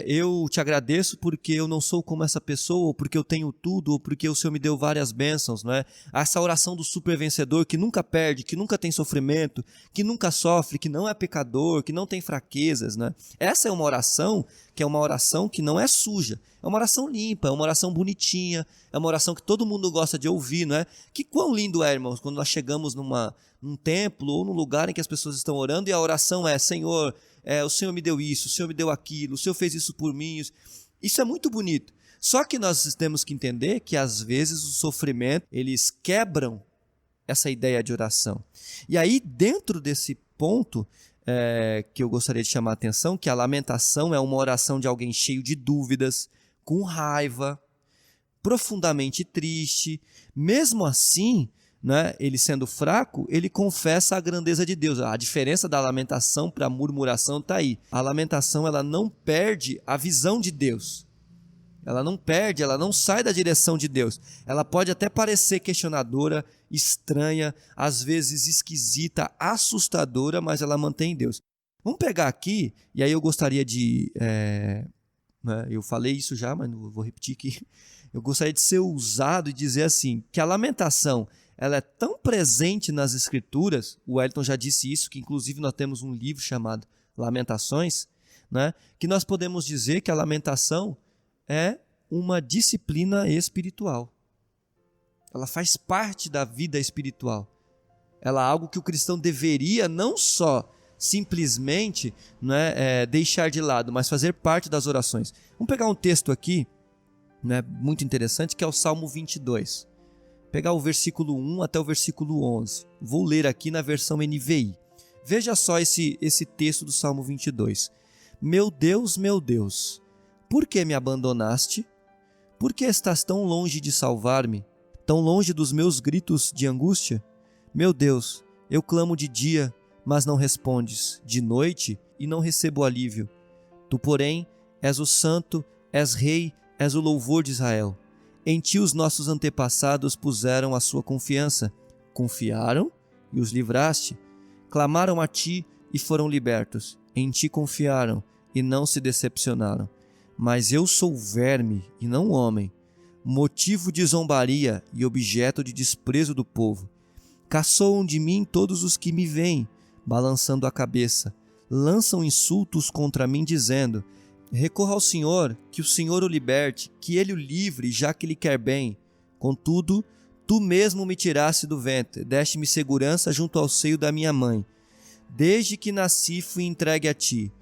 eu te agradeço porque eu não sou como essa pessoa, ou porque eu tenho tudo, ou porque o Senhor me deu várias bênçãos, não é? Essa oração do super vencedor que nunca perde, que nunca tem sofrimento, que nunca sofre, que não é pecador, que não tem fraquezas, né? Essa é uma oração que é uma oração que não é suja, é uma oração limpa, é uma oração bonitinha, é uma oração que todo mundo gosta de ouvir, não é? Que quão lindo é, irmãos, quando nós chegamos num templo ou num lugar em que as pessoas estão orando e a oração é: Senhor, o Senhor me deu isso, o Senhor me deu aquilo, o Senhor fez isso por mim. Isso é muito bonito. Só que nós temos que entender que às vezes o sofrimento, eles quebram essa ideia de oração. E aí, dentro desse ponto, que eu gostaria de chamar a atenção, que a lamentação é uma oração de alguém cheio de dúvidas, com raiva, profundamente triste. Mesmo assim, né, ele sendo fraco, ele confessa a grandeza de Deus. A diferença da lamentação para a murmuração está aí. A lamentação, ela não perde a visão de Deus. Ela não perde, ela não sai da direção de Deus. Ela pode até parecer questionadora, estranha, às vezes esquisita, assustadora, mas ela mantém Deus. Vamos pegar aqui, e aí eu gostaria de... eu falei isso já, mas não vou repetir aqui. Eu gostaria de ser ousado e dizer assim, que a lamentação, ela é tão presente nas Escrituras, o Wellington já disse isso, que inclusive nós temos um livro chamado Lamentações, né, que nós podemos dizer que a lamentação é uma disciplina espiritual. Ela faz parte da vida espiritual. Ela é algo que o cristão deveria não só simplesmente, né, deixar de lado, mas fazer parte das orações. Vamos pegar um texto aqui, né, muito interessante, que é o Salmo 22. Pegar o versículo 1 até o versículo 11. Vou ler aqui na versão NVI. Veja só esse texto do Salmo 22. Meu Deus, por que me abandonaste? Por que estás tão longe de salvar-me? Tão longe dos meus gritos de angústia? Meu Deus, eu clamo de dia, mas não respondes, de noite, e não recebo alívio. Tu, porém, és o santo, és rei, és o louvor de Israel. Em ti os nossos antepassados puseram a sua confiança. Confiaram e os livraste. Clamaram a ti e foram libertos. Em ti confiaram e não se decepcionaram. Mas eu sou verme e não homem, motivo de zombaria e objeto de desprezo do povo. Caçoam de mim todos os que me veem, balançando a cabeça. Lançam insultos contra mim, dizendo: recorra ao Senhor, que o Senhor o liberte, que ele o livre, já que lhe quer bem. Contudo, tu mesmo me tiraste do ventre, deste-me segurança junto ao seio da minha mãe. Desde que nasci fui entregue a ti.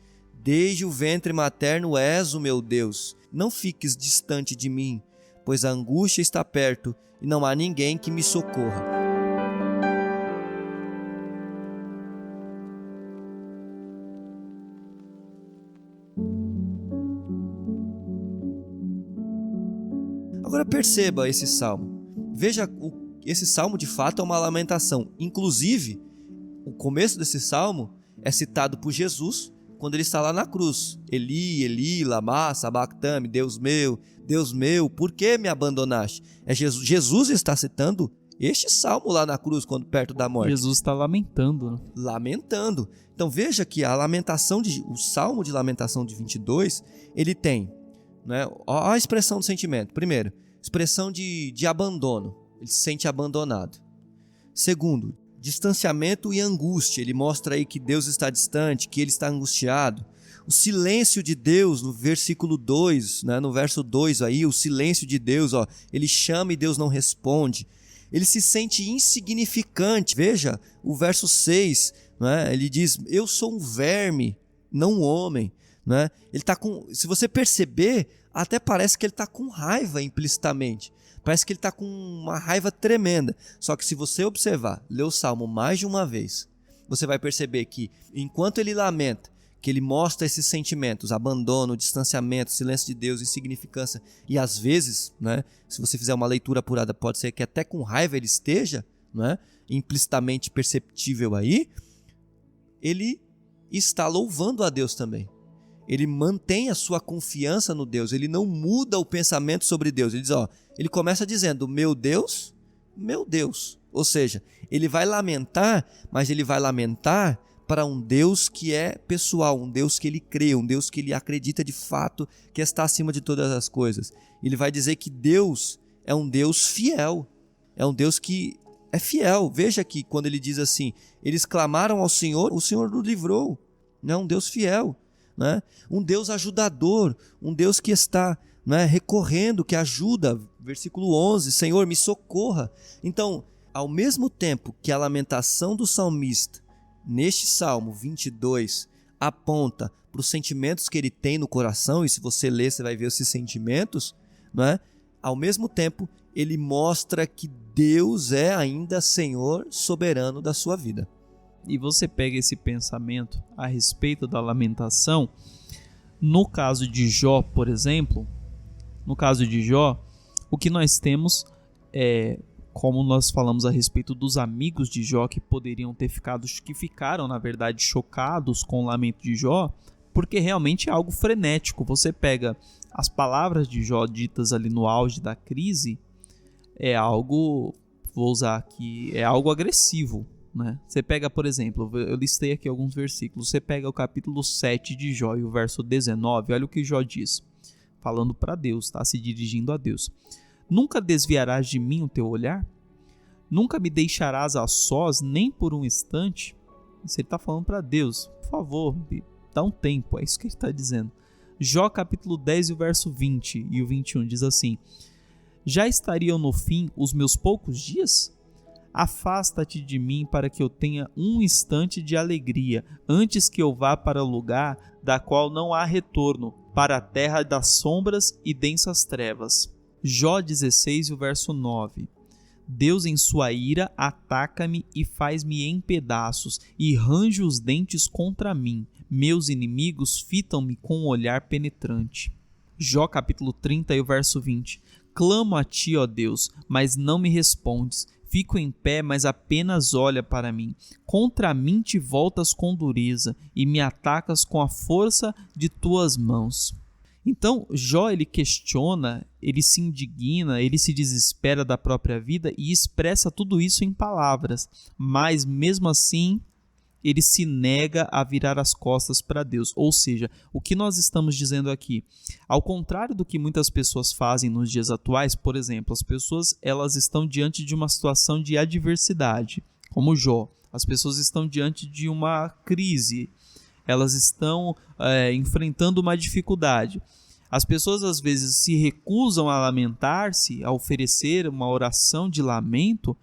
Desde o ventre materno és o meu Deus. Não fiques distante de mim, pois a angústia está perto e não há ninguém que me socorra. Agora perceba esse salmo. Veja, esse salmo de fato é uma lamentação. Inclusive, o começo desse salmo é citado por Jesus quando ele está lá na cruz. Eli, Eli, lama sabachthani, Deus meu, por que me abandonaste? Jesus está citando este salmo lá na cruz, quando perto da morte. Jesus está lamentando, né? Lamentando. Então veja que o salmo de lamentação de 22, ele tem, né, a expressão do sentimento. Primeiro, expressão de abandono. Ele se sente abandonado. Segundo, distanciamento e angústia. Ele mostra aí que Deus está distante, que ele está angustiado. O silêncio de Deus, no versículo 2, né, no verso 2 aí, o silêncio de Deus, ó, ele chama e Deus não responde. Ele se sente insignificante. Veja o verso 6, né, ele diz, eu sou um verme, não um homem. Né? Ele tá se você perceber, até parece que ele está com raiva implicitamente. Parece que ele está com uma raiva tremenda. Só que se você observar, ler o Salmo mais de uma vez, você vai perceber que enquanto ele lamenta, que ele mostra esses sentimentos, abandono, distanciamento, silêncio de Deus, insignificância, e às vezes, né, se você fizer uma leitura apurada, pode ser que até com raiva ele esteja, né, implicitamente perceptível aí, ele está louvando a Deus também. Ele mantém a sua confiança no Deus, ele não muda o pensamento sobre Deus. Ele diz, ele começa dizendo, meu Deus, ou seja, ele vai lamentar, mas ele vai lamentar para um Deus que é pessoal, um Deus que ele crê, um Deus que ele acredita de fato que está acima de todas as coisas. Ele vai dizer que Deus é um Deus fiel, é um Deus que é fiel. Veja aqui, quando ele diz assim, eles clamaram ao Senhor, o Senhor nos livrou, é um Deus fiel, né? Um Deus ajudador, um Deus que está, né, recorrendo, que ajuda. Versículo 11, Senhor, me socorra. Então, ao mesmo tempo que a lamentação do salmista neste Salmo 22 aponta para os sentimentos que ele tem no coração, e se você ler, você vai ver esses sentimentos, né? Ao mesmo tempo, ele mostra que Deus é ainda Senhor soberano da sua vida. E você pega esse pensamento a respeito da lamentação, no caso de Jó, por exemplo, o que nós temos é, como nós falamos a respeito dos amigos de Jó que ficaram, na verdade, chocados com o lamento de Jó, porque realmente é algo frenético. Você pega as palavras de Jó ditas ali no auge da crise, é algo, vou usar aqui, é algo agressivo, né? Você pega, por exemplo, eu listei aqui alguns versículos, você pega o capítulo 7 de Jó e o verso 19, olha o que Jó diz, falando para Deus, tá? Se dirigindo a Deus. Nunca desviarás de mim o teu olhar? Nunca me deixarás a sós nem por um instante? Isso ele está falando para Deus. Por favor, dá um tempo. É isso que ele está dizendo. Jó capítulo 10 e o verso 20 e o 21 diz assim: já estariam no fim os meus poucos dias? Afasta-te de mim para que eu tenha um instante de alegria, antes que eu vá para o lugar da qual não há retorno, para a terra das sombras e densas trevas. Jó 16 e o verso 9. Deus em sua ira ataca-me e faz-me em pedaços e range os dentes contra mim. Meus inimigos fitam-me com um olhar penetrante. Jó capítulo 30 e o verso 20. Clamo a ti, ó Deus, mas não me respondes. Fico em pé, mas apenas olha para mim. Contra mim te voltas com dureza e me atacas com a força de tuas mãos. Então, Jó, ele questiona, ele se indigna, ele se desespera da própria vida e expressa tudo isso em palavras. Mas, mesmo assim, ele se nega a virar as costas para Deus. Ou seja, o que nós estamos dizendo aqui? Ao contrário do que muitas pessoas fazem nos dias atuais, por exemplo, as pessoas elas estão diante de uma situação de adversidade, como Jó. As pessoas estão diante de uma crise, elas estão enfrentando uma dificuldade. As pessoas às vezes se recusam a lamentar-se, a oferecer uma oração de lamento,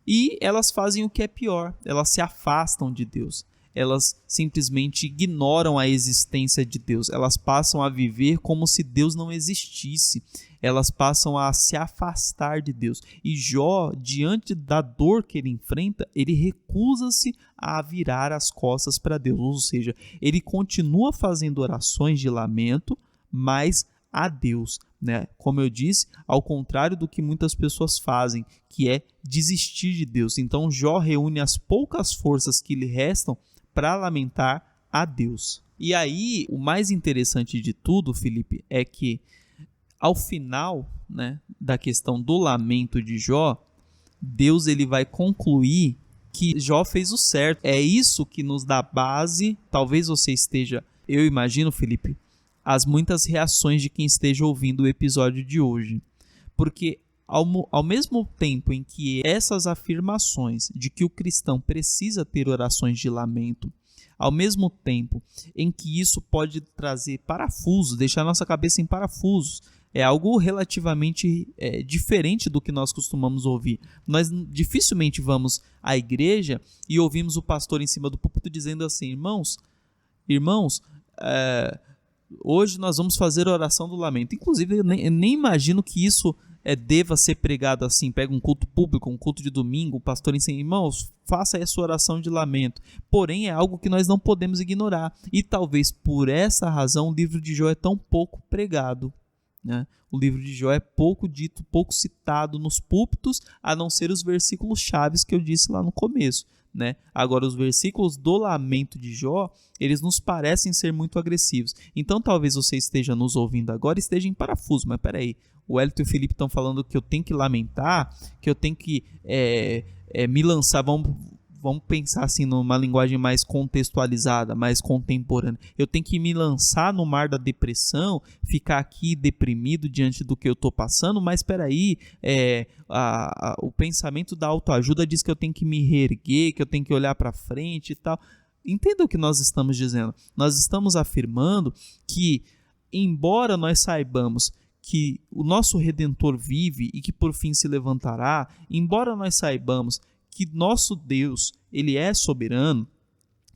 e elas fazem o que é pior, elas se afastam de Deus, elas simplesmente ignoram a existência de Deus, elas passam a viver como se Deus não existisse, elas passam a se afastar de Deus. E Jó, diante da dor que ele enfrenta, ele recusa-se a virar as costas para Deus, ou seja, ele continua fazendo orações de lamento, mas a Deus, né? Como eu disse, ao contrário do que muitas pessoas fazem, que é desistir de Deus. Então Jó reúne as poucas forças que lhe restam para lamentar a Deus. E aí, o mais interessante de tudo, Felipe, é que ao final, né, da questão do lamento de Jó, Deus ele vai concluir que Jó fez o certo. É isso que nos dá base, talvez você esteja, eu imagino, Felipe, as muitas reações de quem esteja ouvindo o episódio de hoje. Porque ao mesmo tempo em que essas afirmações de que o cristão precisa ter orações de lamento, ao mesmo tempo em que isso pode trazer parafusos, deixar nossa cabeça em parafusos, é algo relativamente diferente do que nós costumamos ouvir. Nós dificilmente vamos à igreja e ouvimos o pastor em cima do púlpito dizendo assim: irmãos, hoje nós vamos fazer a oração do lamento. Inclusive, eu nem imagino que isso deva ser pregado assim. Pega um culto público, um culto de domingo, o pastor ensina: irmãos, faça essa oração de lamento. Porém, é algo que nós não podemos ignorar. E talvez por essa razão o livro de Jó é tão pouco pregado, né? O livro de Jó é pouco dito, pouco citado nos púlpitos, a não ser os versículos chaves que eu disse lá no começo, né? Agora, os versículos do lamento de Jó, eles nos parecem ser muito agressivos. Então, talvez você esteja nos ouvindo agora e esteja em parafuso. Mas peraí, o Hélito e o Felipe estão falando que eu tenho que lamentar, que eu tenho que me lançar. Vamos pensar assim numa linguagem mais contextualizada, mais contemporânea. Eu tenho que me lançar no mar da depressão, ficar aqui deprimido diante do que eu estou passando, mas espera aí, o pensamento da autoajuda diz que eu tenho que me reerguer, que eu tenho que olhar para frente e tal. Entenda o que nós estamos dizendo. Nós estamos afirmando que, embora nós saibamos que o nosso Redentor vive e que por fim se levantará, embora nós saibamos que nosso Deus, ele é soberano,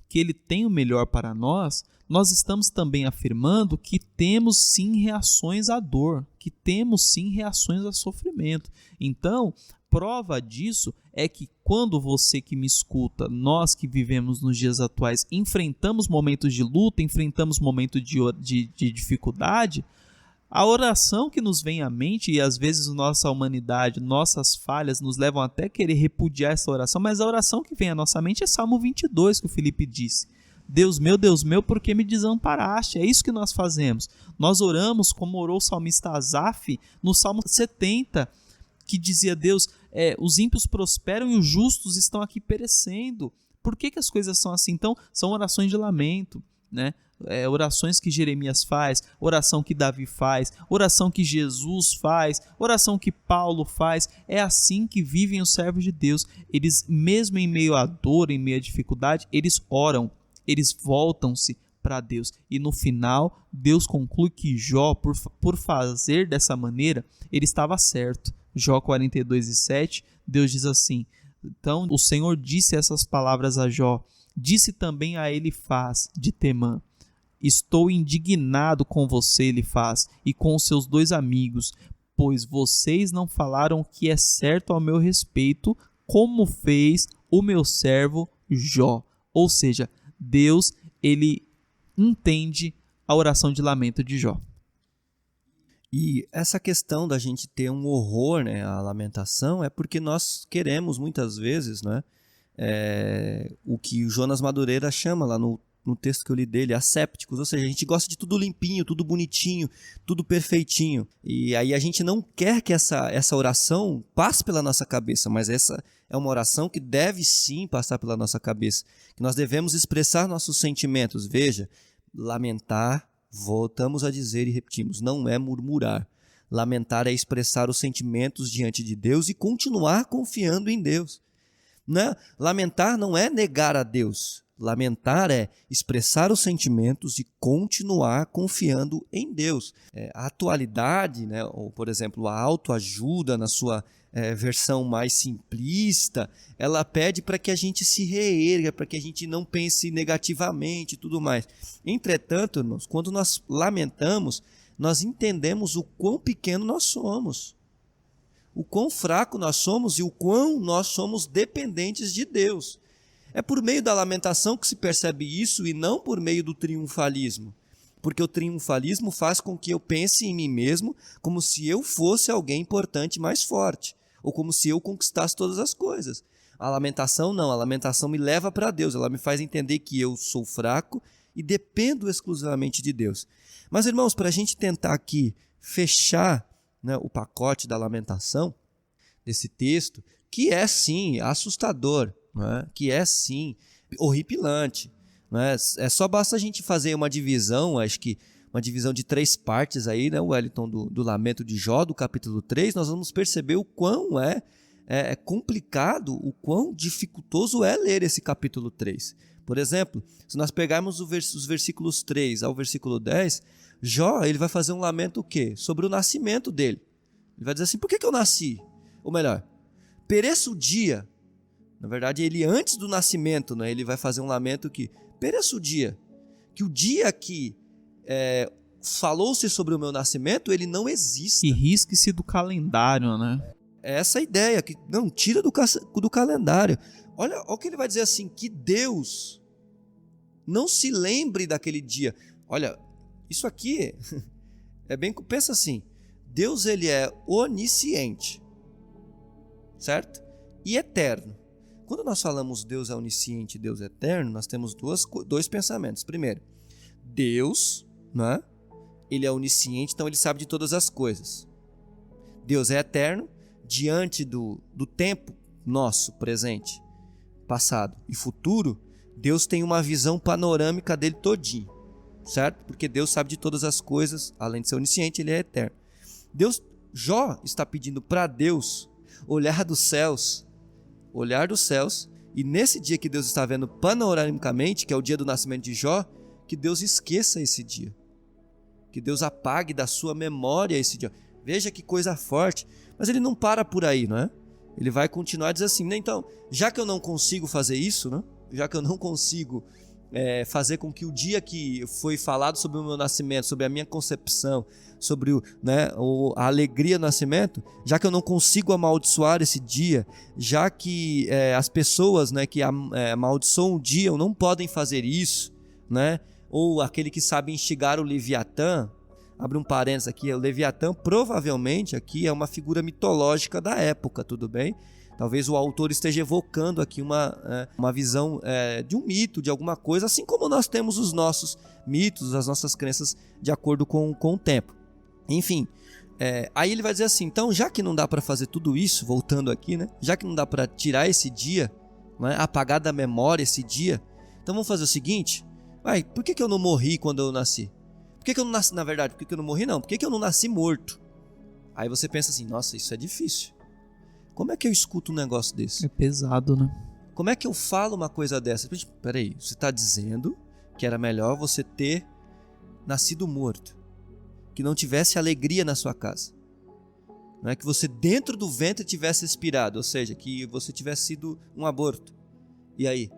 que ele tem o melhor para nós, nós estamos também afirmando que temos sim reações à dor, que temos sim reações a sofrimento. Então, prova disso é que quando você que me escuta, nós que vivemos nos dias atuais, enfrentamos momentos de luta, enfrentamos momentos de dificuldade, a oração que nos vem à mente, e às vezes nossa humanidade, nossas falhas nos levam até a querer repudiar essa oração, mas a oração que vem à nossa mente é Salmo 22, que o Felipe disse: Deus meu, por que me desamparaste? É isso que nós fazemos. Nós oramos como orou o salmista Asaf no Salmo 70, que dizia: Deus, os ímpios prosperam e os justos estão aqui perecendo. Por que as coisas são assim? Então, são orações de lamento, né? Orações que Jeremias faz, oração que Davi faz, oração que Jesus faz, oração que Paulo faz. É assim que vivem os servos de Deus. Eles, mesmo em meio à dor, em meio à dificuldade, eles oram, eles voltam-se para Deus. E no final, Deus conclui que Jó, por fazer dessa maneira, ele estava certo. Jó 42:7, Deus diz assim: então o Senhor disse essas palavras a Jó, disse também a Elifaz de Temã: estou indignado com você, Elifaz, e com os seus 2 amigos, pois vocês não falaram o que é certo ao meu respeito, como fez o meu servo Jó. Ou seja, Deus, ele entende a oração de lamento de Jó. E essa questão da gente ter um horror, né, à lamentação, é porque nós queremos muitas vezes, né, o que o Jonas Madureira chama lá no texto que eu li dele, assépticos, ou seja, a gente gosta de tudo limpinho, tudo bonitinho, tudo perfeitinho. E aí a gente não quer que essa oração passe pela nossa cabeça, mas essa é uma oração que deve sim passar pela nossa cabeça, que nós devemos expressar nossos sentimentos. Veja, lamentar, voltamos a dizer e repetimos, não é murmurar. Lamentar é expressar os sentimentos diante de Deus e continuar confiando em Deus. Né? Lamentar não é negar a Deus. Lamentar é expressar os sentimentos e continuar confiando em Deus. A atualidade, né, ou, por exemplo, a autoajuda na sua versão mais simplista, ela pede para que a gente se reerga, para que a gente não pense negativamente e tudo mais. Entretanto, quando nós lamentamos, nós entendemos o quão pequeno nós somos, o quão fraco nós somos e o quão nós somos dependentes de Deus. É por meio da lamentação que se percebe isso e não por meio do triunfalismo. Porque o triunfalismo faz com que eu pense em mim mesmo como se eu fosse alguém importante mais forte, ou como se eu conquistasse todas as coisas. A lamentação não, a lamentação me leva para Deus, ela me faz entender que eu sou fraco e dependo exclusivamente de Deus. Mas, irmãos, para a gente tentar aqui fechar, né, o pacote da lamentação, desse texto, que é sim assustador, né, que é sim horripilante, né, só basta a gente fazer uma divisão, acho que uma divisão de 3 partes aí, né, Wellington, do lamento de Jó, do capítulo 3, nós vamos perceber o quão é complicado, o quão dificultoso é ler esse capítulo 3. Por exemplo, se nós pegarmos os versículos 3 ao versículo 10, Jó ele vai fazer um lamento o quê? Sobre o nascimento dele. Ele vai dizer assim, por que eu nasci? Ou melhor, pereça o dia. Na verdade, ele antes do nascimento, né, ele vai fazer um lamento que pereça o dia. Que o dia que falou-se sobre o meu nascimento, ele não exista. Que risque-se do calendário, né? É essa a ideia, que não, tira do calendário. Olha o que ele vai dizer assim, que Deus não se lembre daquele dia. Olha, isso aqui pensa assim, Deus ele é onisciente, certo? E eterno. Quando nós falamos Deus é onisciente, Deus é eterno, nós temos dois pensamentos. Primeiro, Deus, né? Ele é onisciente, então ele sabe de todas as coisas. Deus é eterno, diante do tempo nosso, presente, passado e futuro, Deus tem uma visão panorâmica dele todinho, certo? Porque Deus sabe de todas as coisas, além de ser onisciente, ele é eterno. Jó está pedindo para Deus olhar dos céus, e nesse dia que Deus está vendo panoramicamente, que é o dia do nascimento de Jó, que Deus esqueça esse dia, que Deus apague da sua memória esse dia. Veja que coisa forte, mas ele não para por aí, não é? Ele vai continuar a dizer assim, né? Então, já que eu não consigo fazer isso, né? Já que eu não consigo fazer com que o dia que foi falado sobre o meu nascimento, sobre a minha concepção, sobre a alegria do nascimento, já que eu não consigo amaldiçoar esse dia, já que as pessoas, né, que amaldiçoam o dia não podem fazer isso, né? Ou aquele que sabe instigar o Leviatã, abre um parênteses aqui, o Leviatã provavelmente aqui é uma figura mitológica da época, tudo bem? Talvez o autor esteja evocando aqui uma visão de um mito, de alguma coisa, assim como nós temos os nossos mitos, as nossas crenças de acordo com o tempo. Enfim, aí ele vai dizer assim, então já que não dá para fazer tudo isso, voltando aqui, né? Já que não dá para tirar esse dia, né? Apagar da memória esse dia, então vamos fazer o seguinte, por que eu não morri quando eu nasci? Por que eu não nasci, na verdade, por que eu não morri não? Por que eu não nasci morto? Aí você pensa assim, nossa, isso é difícil. Como é que eu escuto um negócio desse? É pesado, né? Como é que eu falo uma coisa dessa? Peraí, você está dizendo que era melhor você ter nascido morto, que não tivesse alegria na sua casa, não é? Que você dentro do ventre tivesse expirado, ou seja, que você tivesse sido um aborto. E aí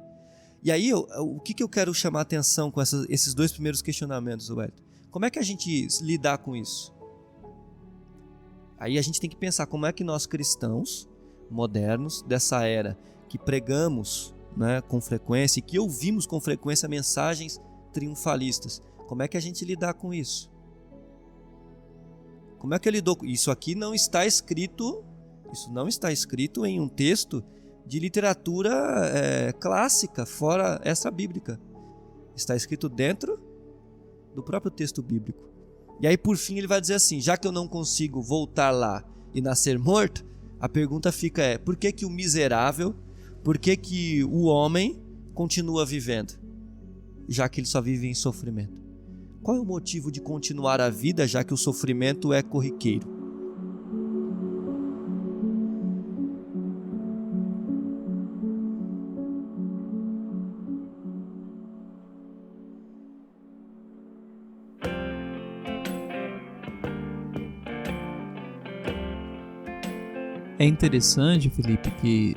o que eu quero chamar a atenção com esses 2 primeiros questionamentos, Wellington? Como é que a gente lidar com isso? Aí a gente tem que pensar como é que nós cristãos modernos dessa era que pregamos, né, com frequência e que ouvimos com frequência mensagens triunfalistas, como é que a gente lidar com isso? Como é que eu lido com isso? Aqui não está escrito, isso não está escrito em um texto de literatura clássica, fora essa bíblica. Está escrito dentro do próprio texto bíblico. E aí, por fim, ele vai dizer assim, já que eu não consigo voltar lá e nascer morto, a pergunta fica por que o miserável, por que o homem continua vivendo, já que ele só vive em sofrimento? Qual é o motivo de continuar a vida, já que o sofrimento é corriqueiro? É interessante, Felipe, que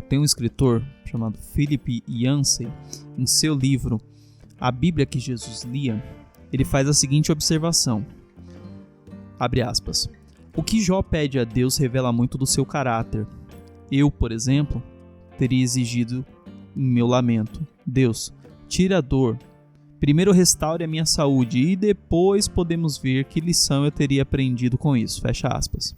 tem um escritor chamado Philip Yancey, em seu livro A Bíblia que Jesus lia, ele faz a seguinte observação, abre aspas, o que Jó pede a Deus revela muito do seu caráter. Eu, por exemplo, teria exigido em meu lamento, Deus, tira a dor, primeiro restaure a minha saúde e depois podemos ver que lição eu teria aprendido com isso, fecha aspas.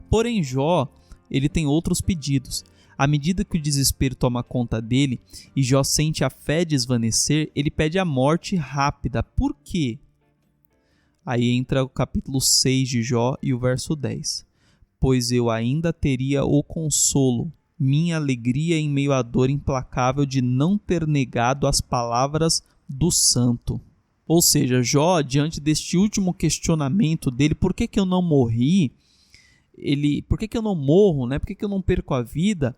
Porém, Jó, ele tem outros pedidos. À medida que o desespero toma conta dele e Jó sente a fé desvanecer, ele pede a morte rápida. Por quê? Aí entra o capítulo 6 de Jó e o verso 10. Pois eu ainda teria o consolo, minha alegria em meio à dor implacável de não ter negado as palavras do santo. Ou seja, Jó, diante deste último questionamento dele, por que eu não morri? Por que eu não morro, né? Por que eu não perco a vida?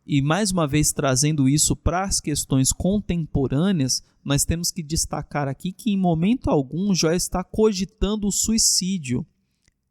E mais uma vez trazendo isso para as questões contemporâneas, nós temos que destacar aqui que em momento algum Jó está cogitando o suicídio.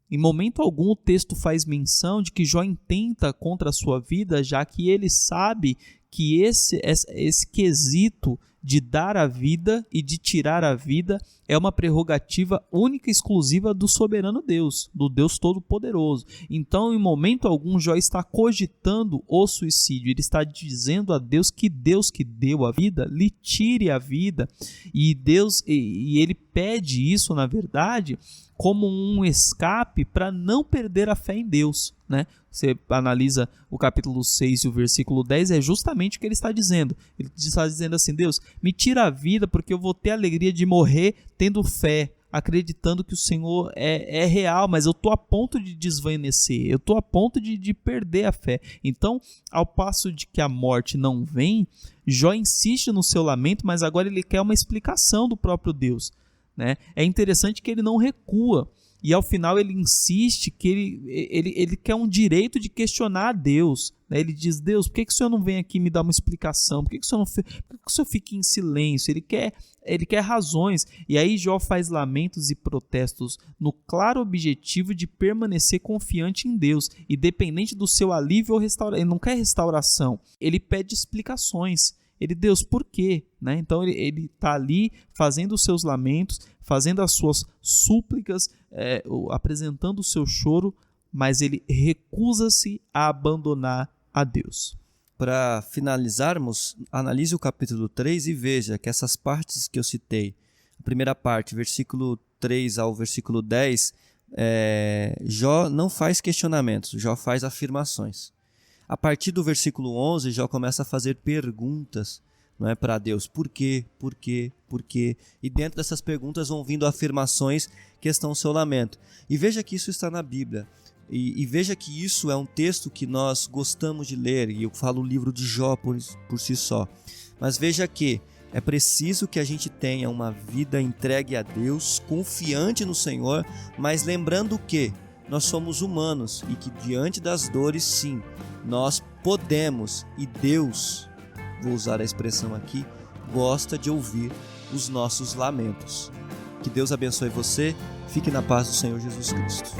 Em momento algum o texto faz menção de que Jó intenta contra a sua vida, já que ele sabe que esse quesito de dar a vida e de tirar a vida é uma prerrogativa única e exclusiva do soberano Deus, do Deus Todo-Poderoso. Então, em momento algum, Jó está cogitando o suicídio. Ele está dizendo a Deus que deu a vida lhe tire a vida. E ele pede isso, na verdade, como um escape para não perder a fé em Deus, né? Você analisa o capítulo 6 e o versículo 10, é justamente o que ele está dizendo. Ele está dizendo assim: Deus, me tira a vida porque eu vou ter a alegria de morrer tendo fé, acreditando que o Senhor é real, mas eu estou a ponto de desvanecer, eu estou a ponto de perder a fé. Então, ao passo de que a morte não vem, Jó insiste no seu lamento, mas agora ele quer uma explicação do próprio Deus, né? É interessante que ele não recua. E ao final ele insiste que ele quer um direito de questionar a Deus, né? Ele diz: Deus, por que o Senhor não vem aqui me dar uma explicação? Por que o Senhor fica em silêncio? Ele quer razões. E aí Jó faz lamentos e protestos no claro objetivo de permanecer confiante em Deus, independente do seu alívio ou restauração. Ele não quer restauração, ele pede explicações. Deus, por quê? Né? Então ele está ali fazendo os seus lamentos, fazendo as suas súplicas, apresentando o seu choro, mas ele recusa-se a abandonar a Deus. Para finalizarmos, analise o capítulo 3 e veja que essas partes que eu citei, a primeira parte, versículo 3 ao versículo 10, Jó não faz questionamentos, Jó faz afirmações. A partir do versículo 11, Jó começa a fazer perguntas, não é, para Deus. Por quê? Por quê? Por quê? E dentro dessas perguntas vão vindo afirmações que estão no seu lamento. E veja que isso está na Bíblia. E veja que isso é um texto que nós gostamos de ler. E eu falo o livro de Jó por si só. Mas veja que é preciso que a gente tenha uma vida entregue a Deus, confiante no Senhor, mas lembrando que nós somos humanos e que diante das dores, sim, nós podemos, e Deus, vou usar a expressão aqui, gosta de ouvir os nossos lamentos. Que Deus abençoe você, fique na paz do Senhor Jesus Cristo.